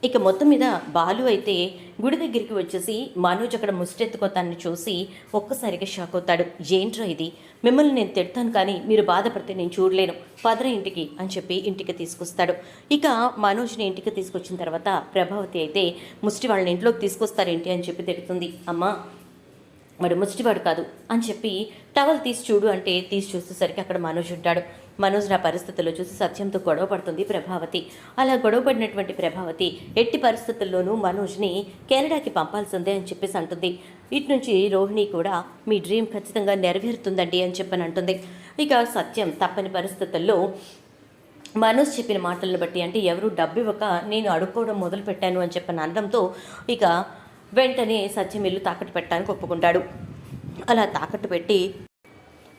ఇక మొత్తం మీద బాలు అయితే గుడి దగ్గరికి వచ్చేసి మనోజ్ అక్కడ ముష్టెత్తుకోతాన్ని చూసి ఒక్కసారిగా షాక్ అవుతాడు. ఏంట్రా ఇది, మిమ్మల్ని నేను తిడతాను కానీ మీరు బాధపడితే నేను చూడలేను, పదరా ఇంటికి అని చెప్పి ఇంటికి తీసుకొస్తాడు. ఇక మనోజ్ని ఇంటికి తీసుకొచ్చిన తర్వాత ప్రభావతి అయితే ముష్టి వాళ్ళని ఇంట్లోకి తీసుకొస్తారేంటి అని చెప్పి తిడుతుంది. అమ్మా వాడు ముష్టివాడు కాదు అని చెప్పి టవల్ తీసి చూడు అంటే తీసి చూసేసరికి అక్కడ మనోజ్ ఉంటాడు. మనోజ్ నా పరిస్థితుల్లో చూసి సత్యంతో గొడవ పడుతుంది ప్రభావతి. అలా గొడవ పడినటువంటి ప్రభావతి ఎట్టి పరిస్థితుల్లోనూ మనోజ్ని కెనడాకి పంపాల్సిందే అని చెప్పేసి అంటుంది. ఇటు నుంచి రోహిణి కూడా మీ డ్రీమ్ ఖచ్చితంగా నెరవేరుతుందండి అని చెప్పని అంటుంది. ఇక సత్యం తప్పని పరిస్థితుల్లో మనోజ్ చెప్పిన మాటలను బట్టి, అంటే ఎవరు డబ్బు ఇవ్వక నేను అడుక్కోవడం మొదలు పెట్టాను అని చెప్పని అనడంతో ఇక వెంటనే సత్యం ఇల్లు తాకట్టు పెట్టడానికి ఒప్పుకుంటాడు. అలా తాకట్టు పెట్టి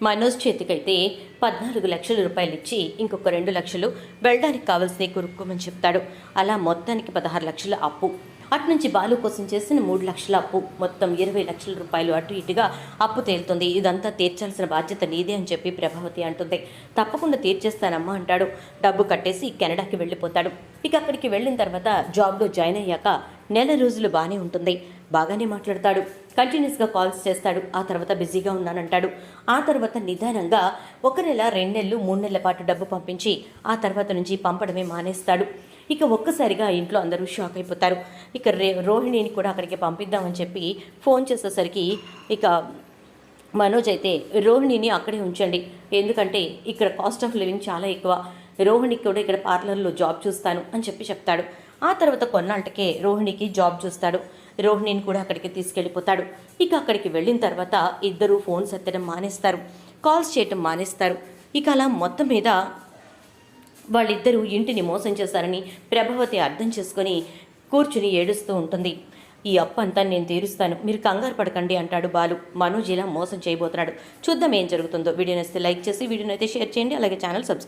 మనోజ్ చేతికైతే 14 లక్షల రూపాయలు ఇచ్చి ఇంకొక 2 లక్షలు వెళ్ళడానికి కావాల్సినవి కొనుక్కోమని చెప్తాడు. అలా మొత్తానికి 16 లక్షల అప్పు, అటునుంచి బాలు కోసం చేసిన 3 లక్షల అప్పు, మొత్తం 20 లక్షల రూపాయలు అటు ఇటుగా అప్పు తేలుతుంది. ఇదంతా తీర్చాల్సిన బాధ్యత నీదే అని చెప్పి ప్రభావతి అంటుంది. తప్పకుండా తీర్చేస్తానమ్మా అంటాడు. డబ్బు కట్టేసి కెనడాకి వెళ్ళిపోతాడు. ఇక అక్కడికి వెళ్ళిన తర్వాత జాబ్లో జాయిన్ అయ్యాక నెల రోజులు బాగానే ఉంటుంది, బాగానే మాట్లాడతాడు, కంటిన్యూస్గా కాల్స్ చేస్తాడు. ఆ తర్వాత బిజీగా ఉన్నానంటాడు. ఆ తర్వాత నిదానంగా 1 నెల 2 నెలలు 3 నెలల పాటు డబ్బు పంపించి ఆ తర్వాత నుంచి పంపడమే మానేస్తాడు. ఇక ఒక్కసారిగా ఇంట్లో అందరూ షాక్ అయిపోతారు. ఇక రోహిణిని కూడా అక్కడికి పంపిద్దామని చెప్పి ఫోన్ చేసేసరికి ఇక మనోజ్ అయితే రోహిణిని అక్కడే ఉంచండి, ఎందుకంటే ఇక్కడ కాస్ట్ ఆఫ్ లివింగ్ చాలా ఎక్కువ, రోహిణికి కూడా ఇక్కడ పార్లర్లో జాబ్ చూస్తాను అని చెప్పి చెప్తాడు. ఆ తర్వాత కొన్నాళ్ళకే రోహిణికి జాబ్ చూస్తాడు. రోహిణిని కూడా అక్కడికి తీసుకెళ్ళిపోతాడు. ఇక అక్కడికి వెళ్ళిన తర్వాత ఇద్దరూ ఫోన్స్ ఎత్తడం మానేస్తారు, కాల్స్ చేయటం మానేస్తారు. ఇక అలా మొత్తం మీద వాళ్ళిద్దరూ ఇంటిని మోసం చేశారని ప్రభావతి అర్థం చేసుకొని కూర్చుని ఏడుస్తూ ఉంటుంది. ఈ అప్పు అంతా నేను తీరుస్తాను, మీరు కంగారు పడకండి అంటాడు బాలు. మనోజ్ ఇలా మోసం చేయబోతున్నాడు. చూద్దాం ఏం జరుగుతుందో. వీడియోని వస్తే లైక్ చేసి వీడియోని అయితే షేర్ చేయండి, అలాగే ఛానల్ సబ్స్క్రైబ్